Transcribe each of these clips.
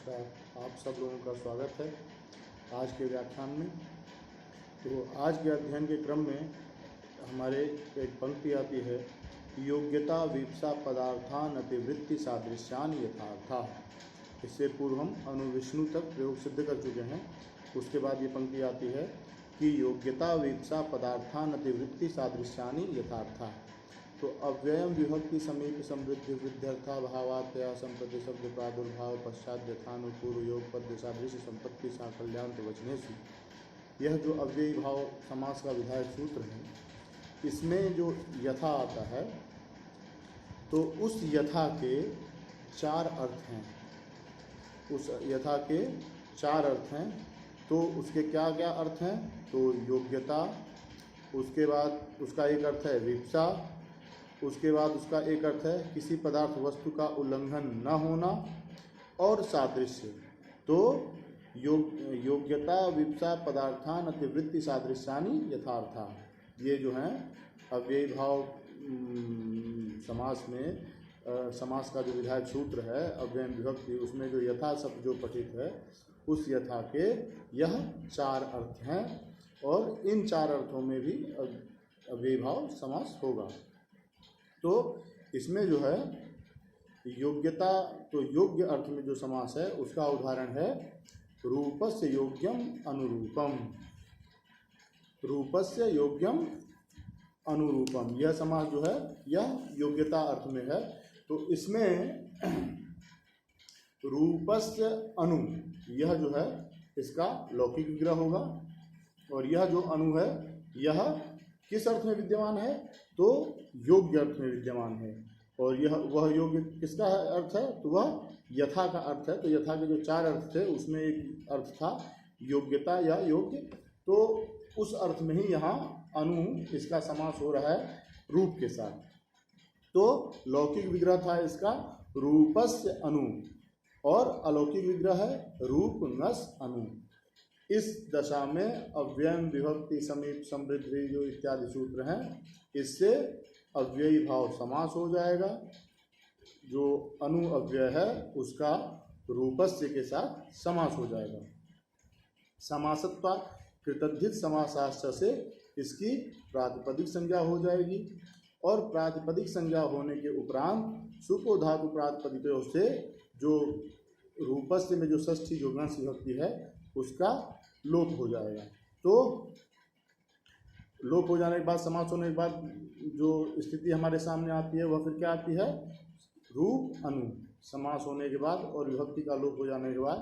नमस्कार, आप सब लोगों का स्वागत है आज के व्याख्यान में। तो आज के अध्ययन के क्रम में हमारे एक पंक्ति आती है, योग्यता वीप्सा पदार्थान अतिवृत्ति सादृश्यान यथार्था। इससे पूर्व हम अनुविष्णु तक प्रयोग सिद्ध कर चुके हैं। उसके बाद ये पंक्ति आती है कि योग्यता वीप्सा पदार्थान अतिवृत्ति सादृश्यानि यथार्था। तो अव्ययम विभक्ति समीप समृद्धि वृद्ध्यर्था भावात्या संप्रति शब्द प्रादुर्भाव पश्चात यथानुपूर्व योग पद्य सादृश्य संपत्ति साकल्याण वचनेषु, यह जो अव्ययी भाव समास का विधायक सूत्र है, इसमें जो यथा आता है तो उस यथा के चार अर्थ हैं। उस यथा के चार अर्थ हैं। तो उसके क्या क्या अर्थ हैं? तो योग्यता, उसके बाद उसका एक अर्थ है विप्सा, उसके बाद उसका एक अर्थ है किसी पदार्थ वस्तु का उल्लंघन न होना, और सादृश्य। तो योग्यता विप्सा पदार्थान अतिवृत्ति सादृश्यानि यथार्था, ये जो हैं अव्ययी भाव समास में समास का जो विधायक सूत्र है अव्ययम विभक्ति, उसमें जो यथा शब्द जो पठित है उस यथा के यह चार अर्थ हैं, और इन चार अर्थों में भी अव्ययी भाव समास होगा। तो इसमें जो है योग्यता, तो योग्य अर्थ में जो समास है उसका उदाहरण है रूपस्य योग्यम अनुरूपम। रूपस्य योग्यम अनुरूपम, यह समास जो है यह योग्यता अर्थ में है। तो इसमें रूपस्य अनु, यह जो है इसका लौकिक विग्रह होगा, और यह जो अनु है यह किस अर्थ में विद्यमान है? तो योग्य अर्थ में विद्यमान है। और यह वह योग्य किसका अर्थ है? तो वह यथा का अर्थ है। तो यथा के जो चार अर्थ थे उसमें एक अर्थ था योग्यता या योग्य, तो उस अर्थ में ही यहाँ अनु इसका समास हो रहा है रूप के साथ। तो लौकिक विग्रह था इसका रूपस्य अनु, और अलौकिक विग्रह है रूप नस अनु। इस दशा में अव्ययम विभक्ति समीप समृद्धि जो इत्यादि सूत्र हैं, इससे अव्ययी भाव समास हो जाएगा। जो अनु अव्यय है उसका रूपस्य के साथ समास हो जाएगा। समासत्वा कृतद्धित समासाश्च से इसकी प्रातिपदिक संज्ञा हो जाएगी, और प्रातिपदिक संज्ञा होने के उपरांत सुपो धातु प्रातिपदिकों से जो रूपस्य में जो षष्ठी जो गण विभक्ति है उसका लोप हो जाएगा। तो लोप हो जाने के बाद, समास होने के बाद जो स्थिति हमारे सामने आती है वह फिर क्या आती है? रूप अनु। समास होने के बाद और विभक्ति का लोप हो जाने के बाद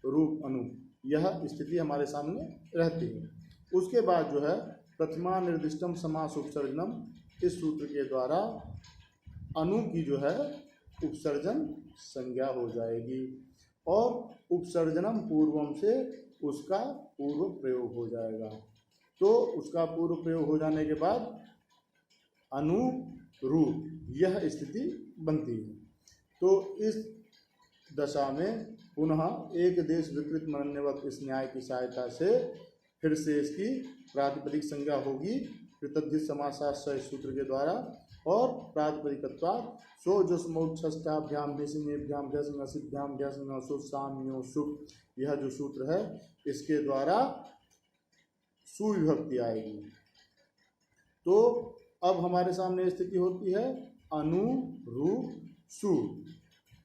रूप अनु, यह स्थिति हमारे सामने रहती है। उसके बाद जो है प्रथमा निर्दिष्टम समास उपसर्जनम, इस सूत्र के द्वारा अनु की जो है उपसर्जन संज्ञा हो जाएगी, और उपसर्जनम पूर्वम से उसका पूर्व प्रयोग हो जाएगा। तो उसका पूर्व प्रयोग हो जाने के बाद अनुरूप यह स्थिति बनती है। तो इस दशा में पुनः एक देश विकृत मनन्यवत इस न्याय की सहायता से फिर से इसकी प्रातिपदिक संज्ञा होगी कृतद्धित समासाश्च सूत्र के द्वारा, और प्रातिपदिकत्वात् सो जो समोक्षष्टाभ्याम भेषिनेभ्याम भ्यसंसिभ्याम भ्यसंसु साम्यो सुप, यह जो सूत्र है इसके द्वारा सुविभक्ति आएगी। तो अब हमारे सामने स्थिति होती है अनु रूप सु।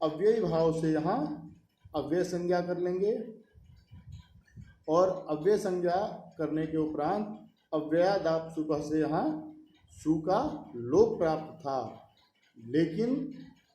अव्ययी भाव से यहाँ अव्यय संज्ञा कर लेंगे, और अव्यय संज्ञा करने के उपरांत अव्ययादाप सुबह से यहाँ सु का लोप प्राप्त था, लेकिन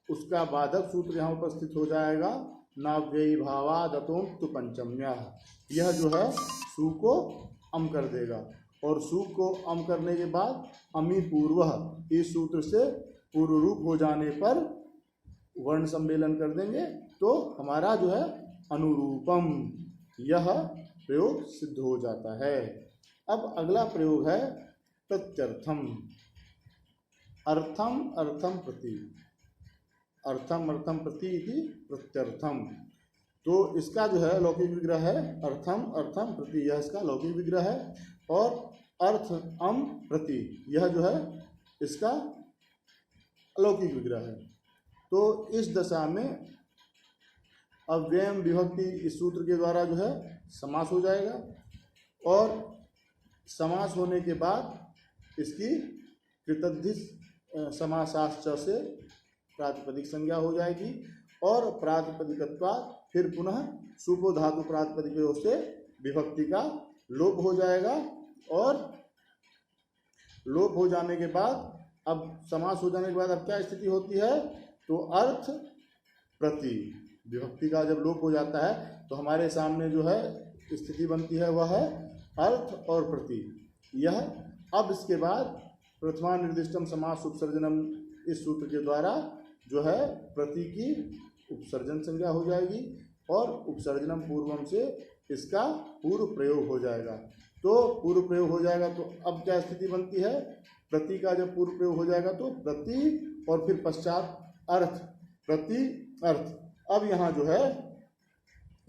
उसका बाधक सूत्र यहाँ उपस्थित हो जाएगा नाव्ययी भावादतों तु पंचम्या। यह जो है सु को अम कर देगा, और सु को अम करने के बाद अमी पूर्व, इस सूत्र से पूर्व रूप हो जाने पर वर्ण सम्मेलन कर देंगे, तो हमारा जो है अनुरूपम यह प्रयोग सिद्ध हो जाता है। अब अगला प्रयोग है प्रत्यर्थम। अर्थम अर्थम प्रति, अर्थम अर्थम प्रति इति प्रत्यर्थम। तो इसका जो है लौकिक विग्रह है अर्थम अर्थम प्रति, यह इसका लौकिक विग्रह है, और अर्थ अम प्रति यह जो है इसका अलौकिक विग्रह है। तो इस दशा में अव्ययम विभक्ति इस सूत्र के द्वारा जो है समास हो जाएगा, और समास होने के बाद इसकी कृतद्धि समासाश्च से प्रातिपदिक संज्ञा हो जाएगी, और प्रातिपदिकत्वात् फिर पुनः सुपो धातु प्रातिपदिकों से विभक्ति का लोप हो जाएगा, और लोप हो जाने के बाद अब समास हो जाने के बाद अब क्या स्थिति होती है, तो अर्थ प्रति, विभक्ति का जब लोप हो जाता है तो हमारे सामने जो है स्थिति बनती है वह है अर्थ और प्रति। यह अब इसके बाद प्रथमा निर्दिष्टम समास उपसर्जनम इस सूत्र के द्वारा जो है प्रति की उपसर्जन संज्ञा हो जाएगी, और उपसर्जनम पूर्वम से इसका पूर्व प्रयोग हो जाएगा। तो पूर्व प्रयोग हो जाएगा तो अब क्या स्थिति बनती है, प्रति का जब पूर्व प्रयोग हो जाएगा तो प्रति और फिर पश्चात अर्थ, प्रति अर्थ। अब यहाँ जो है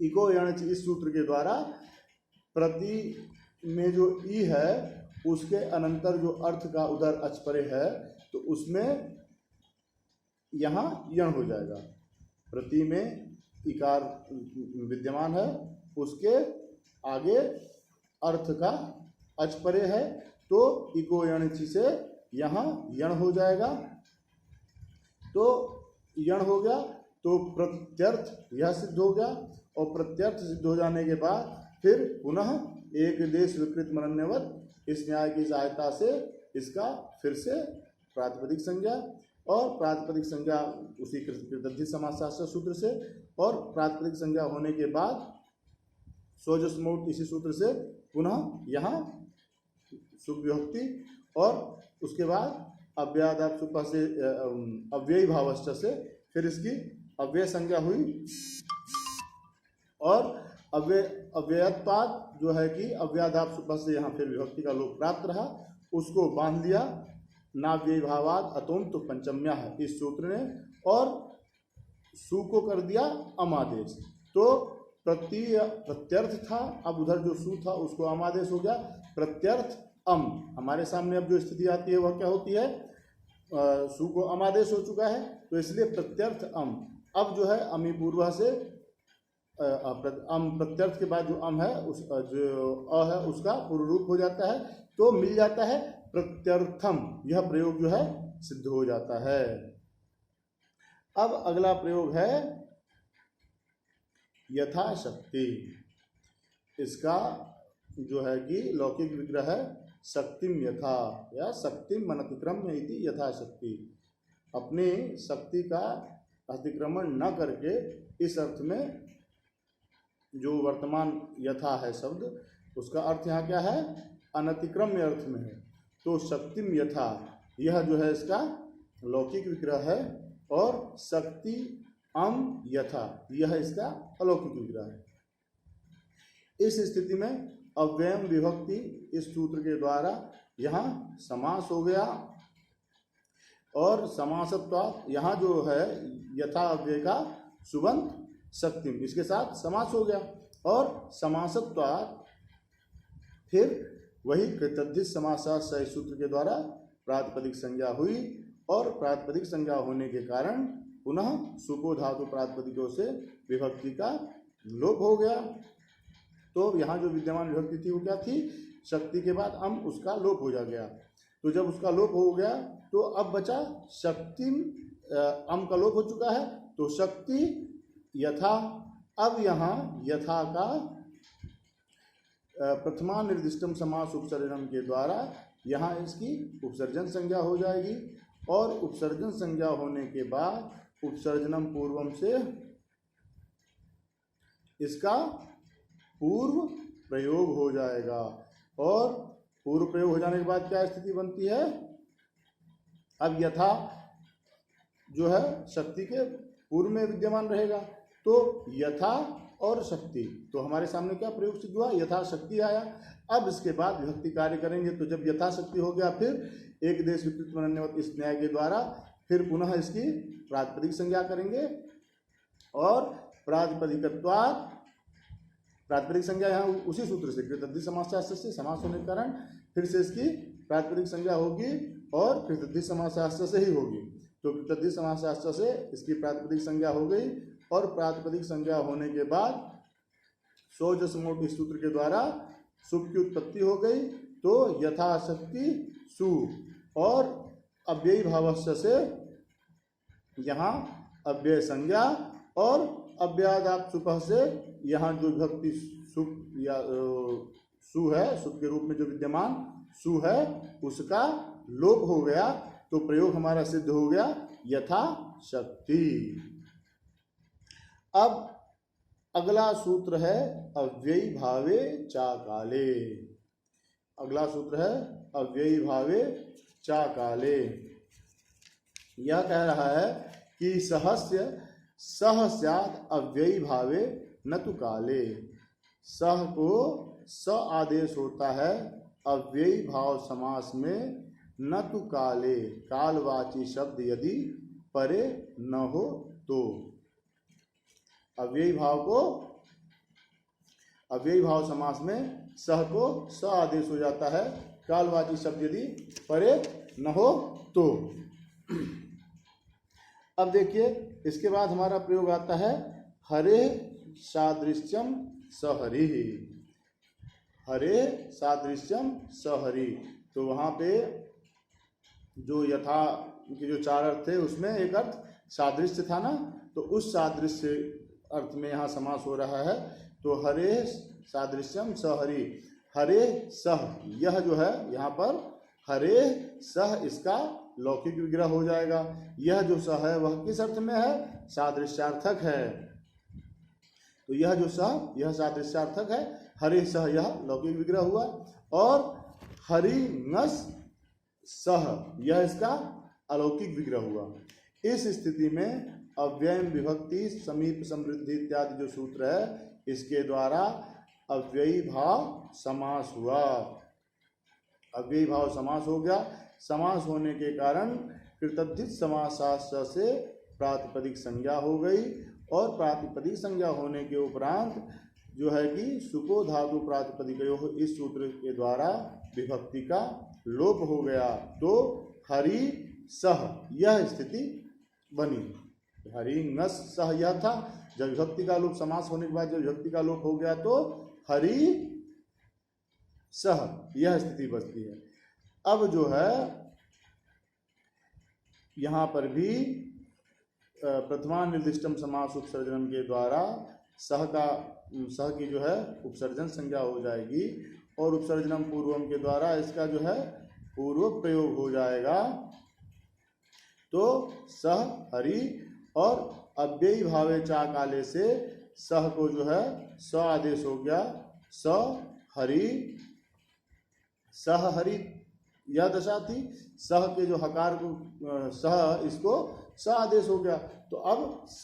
इको यणच इस सूत्र के द्वारा प्रति में जो ई है उसके अनंतर जो अर्थ का उधर अचपरे है तो उसमें यहाँ यण हो जाएगा। प्रति में इकार विद्यमान है, उसके आगे अर्थ का अचपरे है तो इको यणचि से यहाँ यण हो जाएगा। तो यण हो गया तो प्रत्यर्थ यह सिद्ध हो गया, और प्रत्यर्थ सिद्ध हो जाने के बाद फिर पुनः एक देश विकृत मनन्यवत इस न्याय की सहायता से इसका फिर से प्रातिपदिक संज्ञा, और प्रातिपदिक संज्ञा उसी कृतद्धि समासशास्त्र सूत्र से, और प्रातिपदिक संज्ञा होने के बाद स्वजस्मौत इसी सूत्र से पुनः यहाँ सुविभक्ति, और उसके बाद अव्यादाप सुपा से अव्ययी भावश्च से फिर इसकी अव्यय संज्ञा हुई, और अव्ययत्वाद जो है कि अव्यादाप सुपा से यहाँ फिर विभक्ति का लोप प्राप्त रहा, उसको बांध लिया नाव्ययी भावाद अतोम तो पंचम्या है इस सूत्र ने, और सु को कर दिया अमादेश। तो प्रत्यर्थ था, अब उधर जो सु था उसको अमादेश हो गया, प्रत्यर्थ अम। हमारे सामने अब जो स्थिति आती है वह क्या होती है, सु को अमादेश हो चुका है तो इसलिए प्रत्यर्थ अम। अब जो है अमी पूर्व से अम प्रत्यर्थ के बाद जो अम है उस जो अ है उसका पूर्व रूप हो जाता है, तो मिल जाता है प्रत्यर्थम। यह प्रयोग जो है सिद्ध हो जाता है। अब अगला प्रयोग है यथाशक्ति। इसका जो है कि लौकिक विग्रह है शक्तिम यथा या शक्तिम अनतिक्रम्य इति यथाशक्ति। अपनी शक्ति का अतिक्रमण न करके, इस अर्थ में जो वर्तमान यथा है शब्द उसका अर्थ यहाँ क्या है, अनतिक्रम्य अर्थ में है। तो शक्तिम यथा यह जो है इसका लौकिक विग्रह है, और शक्ति अम यथा यह इसका अलौकिक विग्रह है। इस स्थिति में अव्ययम विभक्ति इस सूत्र के द्वारा यहाँ समास हो गया, और समासत्वात् यहाँ जो है यथा अव्यय का सुबंत शक्तिम इसके साथ समास हो गया, और समासत्वात् फिर वही कृतद्धि समासाश्रय सूत्र के द्वारा प्रातिपदिक संज्ञा हुई, और प्रातिपदिक संज्ञा होने के कारण पुनः सुपो धातु प्रातिपदिकों से विभक्ति का लोप हो गया। तो यहाँ जो विद्यमान विभक्ति थी वो क्या थी, शक्ति के बाद अम, उसका लोप हो जा गया। तो जब उसका लोप हो गया तो अब बचा शक्ति, अम का लोप हो चुका है तो शक्ति यथा। अब यहाँ यथा का प्रथमा निर्दिष्टम समास उपसर्जनम के द्वारा यहाँ इसकी उपसर्जन संज्ञा हो जाएगी, और उपसर्जन संज्ञा होने के बाद उपसर्जनम पूर्वम से इसका पूर्व प्रयोग हो जाएगा, और पूर्व प्रयोग हो जाने के बाद क्या स्थिति बनती है, अब यथा जो है शक्ति के पूर्व में विद्यमान रहेगा। तो यथा और शक्ति, तो हमारे सामने क्या प्रयोग सिद्ध हुआ, यथा शक्ति आया। अब इसके बाद विभक्ति कार्य करेंगे, तो जब यथा शक्ति हो गया फिर एक देश विकृत मनन्यवत इस न्याय के द्वारा फिर पुनः इसकी प्रातिपदिक संज्ञा करेंगे, और प्रातिपदिकत्वात् प्रातिपदिक संज्ञा यहाँ उसी सूत्र से कृतद्धि समासशास्त्र से समास होने के कारण फिर से इसकी प्रातिपदिक संज्ञा होगी, और कृतद्धि समासशास्त्र से ही होगी। तो कृतद्धि समासशास्त्र से इसकी प्रातिपदिक संज्ञा हो गई, और प्रातिपदिक संज्ञा होने के बाद सौजसमोट इस सूत्र के द्वारा सुप की उत्पत्ति हो गई। तो यथाशक्ति सु और अव्ययी भावस्य से यहाँ अव्यय संज्ञा और अव्यादात सुपः से यहाँ जो विभक्ति सुप या सु है, सुप के रूप में जो विद्यमान सु है उसका लोप हो गया। तो प्रयोग हमारा सिद्ध हो गया यथाशक्ति। अब अगला सूत्र है अव्ययी भावे चाकाले। अगला सूत्र है अव्ययी भावे चाकाले। यह कह रहा है कि सहस्य सह स्यात् अव्ययी भावे न तु काले। सह को स आदेश होता है अव्ययी भाव समास में, न तु काले कालवाची शब्द यदि परे न हो तो। अव्ययी भाव समास में सह को स आदेश हो जाता है, कालवाची शब्द यदि परे न हो तो। अब देखिए इसके बाद हमारा प्रयोग आता है हरे सादृश्यम सहरी। हरे सादृश्यम सहरी। तो वहाँ पे जो यथा के जो चार अर्थ थे उसमें एक अर्थ सादृश्य था ना, तो उस सादृश्य अर्थ में यहाँ समास हो रहा है। तो हरे सादृश्यम सहरी। हरे सह, यह जो है यहाँ पर हरे सह इसका लौकिक विग्रह हो जाएगा। यह जो सह है वह किस अर्थ में है? सादृश्यार्थक है। तो यह जो सह यह सादृश्यार्थक है, हरे सह यह लौकिक विग्रह हुआ। और हरि नस सह यह इसका अलौकिक विग्रह हुआ। इस स्थिति में अव्ययम विभक्ति समीप समृद्धि इत्यादि जो सूत्र है इसके द्वारा अव्ययी भाव समास हुआ। अव्ययी भाव समास हो गया। समास होने के कारण कृतद्धित समासाश्च से प्रातिपदिक संज्ञा हो गई और प्रातिपदिक संज्ञा होने के उपरांत जो है कि सुको धातु प्रातिपदिकयोः इस सूत्र के द्वारा विभक्ति का लोप हो गया। तो हरि सह यह स्थिति बनी। हरि नस सह यह था। जब विभक्ति का लोप समास होने के बाद जब विभक्ति का लोप हो गया तो हरि सह यह स्थिति बचती है। अब जो है यहाँ पर भी प्रथमा निर्दिष्टम समास उपसर्जनम के द्वारा सह की जो है उपसर्जन संज्ञा हो जाएगी और उपसर्जनम पूर्वम के द्वारा इसका जो है पूर्व प्रयोग हो जाएगा। तो सह हरि और अव्ययी भावे चाकाले से सह को जो है स आदेश हो गया। स हरि सह हरि यह दशा थी। सह के जो हकार को सह इसको स आदेश हो गया। तो अब स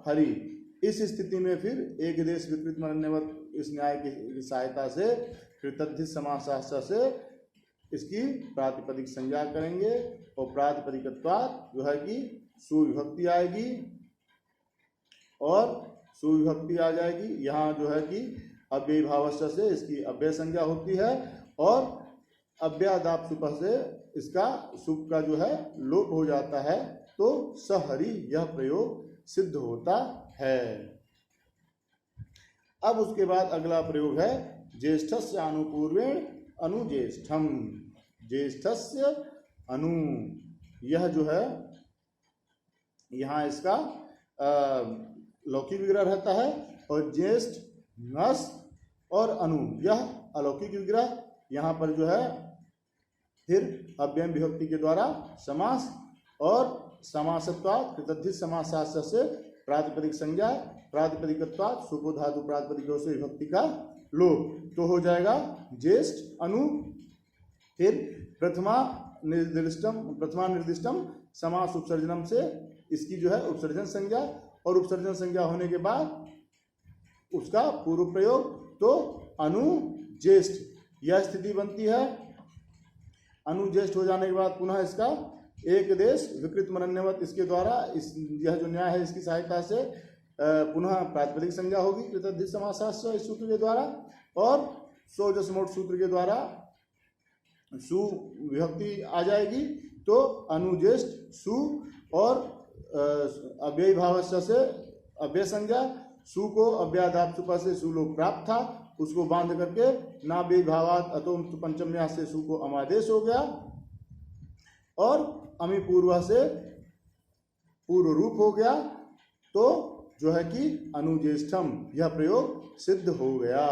हरि इस स्थिति में फिर एक देश विकृत मरण्यवत इस न्याय की सहायता से कृतद्धित समासाश्च से इसकी प्रातिपदिक संज्ञा करेंगे और प्रातिपदिकत्वात् जो है कि सुविभक्ति आएगी और सुविभक्ति आ जाएगी। यहाँ जो है कि अव्ययी भावस्य से इसकी अव्यय संज्ञा होती है और अव्यादाप सुपः से इसका सुप का जो है लोप हो जाता है। तो सहरि यह प्रयोग सिद्ध होता है। अब उसके बाद अगला प्रयोग है ज्येष्ठस्य अनुपूर्वेण अनुज्येष्ठम। ज्येष्ठस्य अनु यह जो है यहाँ इसका लौकिक विग्रह रहता है और ज्येष्ठ नस और अनु यह अलौकिक विग्रह। यहाँ पर जो है फिर अव्ययम विभक्ति के द्वारा समास और समासत्वात् कृतद्धित समासाश्च से प्रातिपदिक संज्ञा प्रातिपदिकत्वात् सुपो धातु प्रातिपदिकों से विभक्ति का लोप। तो हो जाएगा ज्येष्ठ अनु। फिर प्रथमा निर्दिष्टम समास उपसर्जनम से इसकी जो है उपसर्जन संज्ञा और उपसर्जन संज्ञा होने के बाद उसका पूर्व प्रयोग। तो अनु ज्येष्ठ यह स्थिति बनती है। अनु ज्येष्ठ हो जाने के बाद पुनः इसका एक देश विकृत मरण्यवत इसके द्वारा यह जो न्याय है इसकी सहायता से पुनः प्रातिपदिक संज्ञा होगी कृतद्धित समासाश्च इस सूत्र के द्वारा और सौजसमोट सूत्र के द्वारा सु विभक्ति आ जाएगी। तो अनुज्येष्ठ सु और अव्ययी भावस्य से अव्यय संज्ञा, सु को अव्याधाप सुपा से सुलोक प्राप्त था, उसको बांध करके ना विभावात अतो पंचम्या से सु को अमादेश हो गया और अमी पूर्वा से पूर्व रूप हो गया, तो जो है कि अनुज्येष्ठम यह प्रयोग सिद्ध हो गया।